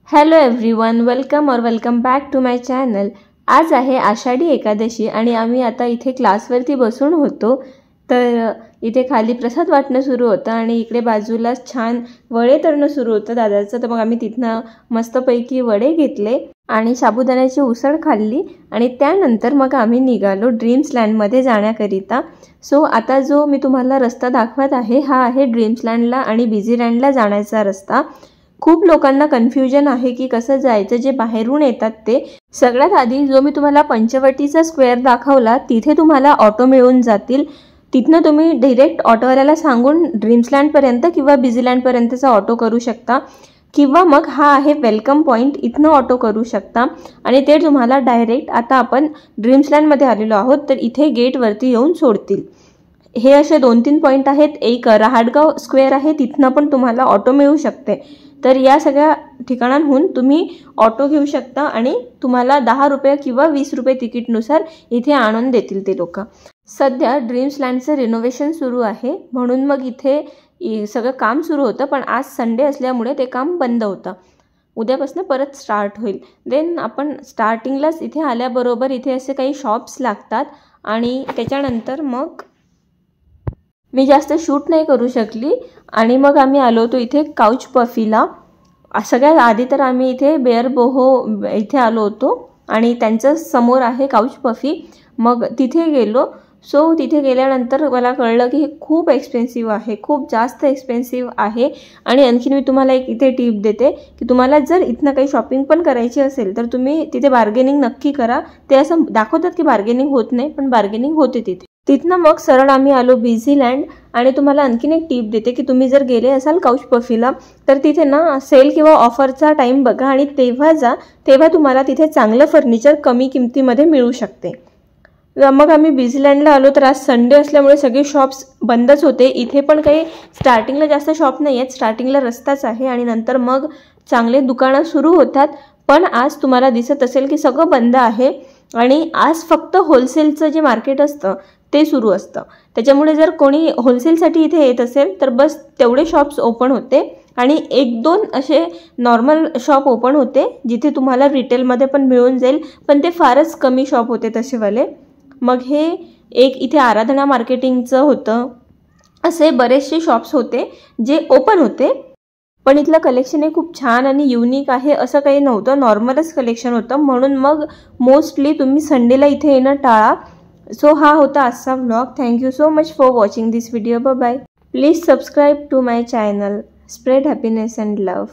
Hello everyone, welcome back to my channel. आज आहे आषाढी एकादशी आणि आम्ही आता इथे क्लासवरती बसून होतो। तर इथे खाली प्रसाद वाटणं सुरू होतं आणि इकडे बाजूला छान वडे तळणं सुरू होतं दादाचं। तर मग आम्ही तिथनं मस्तपैकी वडे घेतले आणि साबुदाण्याची उसळ खाल्ली आणि त्यानंतर मग आम्ही निघालो ड्रीम्स लँडमध्ये जाण्याकरिता। सो आता जो मी तुम्हाला रस्ता दाखवत आहे हा आहे ड्रीम्स लँडला आणि बिझी लँडला जाण्याचा रस्ता। खूप लोकांना कन्फ्युजन आहे की कसं जायचं, जे बाहेरून येतात ते। सगळ्यात आधी जो मी तुम्हाला पंचवटीचा स्क्वेअर दाखवला तिथे तुम्हाला ऑटो मिळून जातील। तिथनं तुम्ही डायरेक्ट ऑटोवाल्याला सांगून ड्रीम्स लँड पर्यंत किंवा बिझी लँड पर्यंतचा ऑटो करू शकता, किंवा मग हा आहे वेलकम पॉइंट, इथनं ऑटो करू शकता आणि ते तुम्हाला डायरेक्ट आता आपण ड्रीम्स लँडमध्ये आलेलो आहोत तर इथे गेटवरती येऊन सोडतील। हे असे 2-3 पॉइंट आहेत। एक रहाटगाव स्क्वेअर आहे, तिथनं पण तुम्हाला ऑटो मिळू शकते। तर या सगळ्या ठिकाणांहून तुम्ही ऑटो घेऊ शकता आणि तुम्हाला 10 रुपये किंवा 20 रुपये तिकीटनुसार इथे आणून देतील ते लोक। सध्या ड्रीम्स लँडचं रिनोव्हेशन सुरू आहे म्हणून मग इथे सगळं काम सुरू होतं, पण आज संडे असल्यामुळे ते काम बंद होतं। उद्यापासून परत स्टार्ट होईल। देन आपण स्टार्टिंगलाच इथे आल्याबरोबर इथे असे काही शॉप्स लागतात आणि त्याच्यानंतर मग मी जास्त शूट नाही करू शकली आणि मग आम्ही आलो होतो इथे काउच पफीला। सगळ्यात आधी तर आम्ही इथे बेअर बोहो इथे आलो होतो आणि त्यांच्या समोर आहे काउच पफी। मग तिथे गेलो। सो तिथे गेल्यानंतर मला कळलं की हे खूप एक्सपेन्सिव्ह आहे, खूप जास्त एक्सपेन्सिव्ह आहे। आणि आणखीन मी तुम्हाला एक इथे टिप देते की तुम्हाला जर इथनं काही शॉपिंग पण करायची असेल तर तुम्ही तिथे बार्गेनिंग नक्की करा। ते असं दाखवतात की बार्गेनिंग होत नाही, पण बार्गेनिंग होते तिथे। तिथनं मग सरळ आम्ही आलो बिझी लँड। आणि तुम्हाला आणखीन एक टिप देते की तुम्ही जर गेले असाल काउच पफीला तर तिथे ना सेल किंवा ऑफरचा टाइम बघा आणि तेव्हा जा, तेव्हा तुम्हाला तिथे चांगलं फर्निचर कमी किमतीमध्ये मिळू शकते। मग आम्ही बिझी लँडला आलो तर आज संडे असल्यामुळे सगळे शॉप्स बंदच होते। इथे पण काही स्टार्टिंगला जास्त शॉप नाही आहेत, स्टार्टिंगला रस्ताच आहे आणि नंतर मग चांगले दुकानं सुरू होतात। पण आज तुम्हाला दिसत असेल की सगळं बंद आहे आणि आज फक्त होलसेलचं जे मार्केट असतं ते सुरू असतं। त्याच्यामुळे जर कोणी होलसेलसाठी इथे येत असेल तर बस तेवढे शॉप्स ओपन होते आणि 1-2 असे नॉर्मल शॉप ओपन होते जिथे तुम्हाला रिटेलमध्ये पण मिळून जाईल, पण ते फारच कमी शॉप होते तसेवाले। मग हे एक इथे आराधना मार्केटिंगचं होतं, असे बरेचसे शॉप्स होते जे ओपन होते। पण इथलं कलेक्शन हे खूप छान आणि युनिक आहे असं काही नव्हतं, नॉर्मलच कलेक्शन होतं। म्हणून मग मोस्टली तुम्ही संडेला इथे येणं टाळा। सो हा होता आजचा vlog. Thank you so much for watching this video. Bye bye. Please subscribe to my channel. Spread happiness and love.